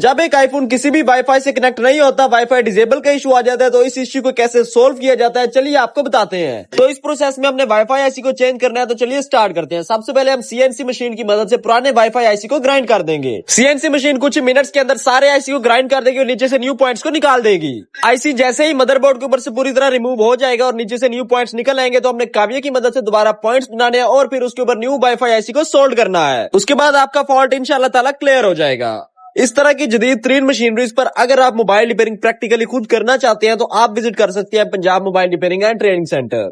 जब एक आईफोन किसी भी वाईफाई से कनेक्ट नहीं होता, वाईफाई डिसेबल का इशू आ जाता है, तो इस इश्यू को कैसे सोल्व किया जाता है चलिए आपको बताते हैं। तो इस प्रोसेस में हमने वाईफाई आईसी को चेंज करना है, तो चलिए स्टार्ट करते हैं। सबसे पहले हम सीएनसी मशीन की मदद से पुराने वाईफाई आईसी को ग्राइंड कर देंगे। सीएनसी मशीन कुछ मिनट्स के अंदर सारे आईसी को ग्राइंड कर देगी और नीचे से न्यू पॉइंट्स को निकाल देगी। आईसी जैसे ही मदरबोर्ड के ऊपर से पूरी तरह रिमूव हो जाएगा और नीचे से न्यू पॉइंट्स निकल आएंगे, तो हमने काव्य की मदद से दोबारा पॉइंट्स बनाने हैं और फिर उसके ऊपर न्यू वाईफाई आईसी को सोल्ड करना है। उसके बाद आपका फॉल्ट इंशाल्लाह ताला क्लियर हो जाएगा। इस तरह की जदीद तरीन मशीनरीज पर अगर आप मोबाइल रिपेयरिंग प्रैक्टिकली खुद करना चाहते हैं, तो आप विजिट कर सकते हैं Punjab mobile repairing and training centre.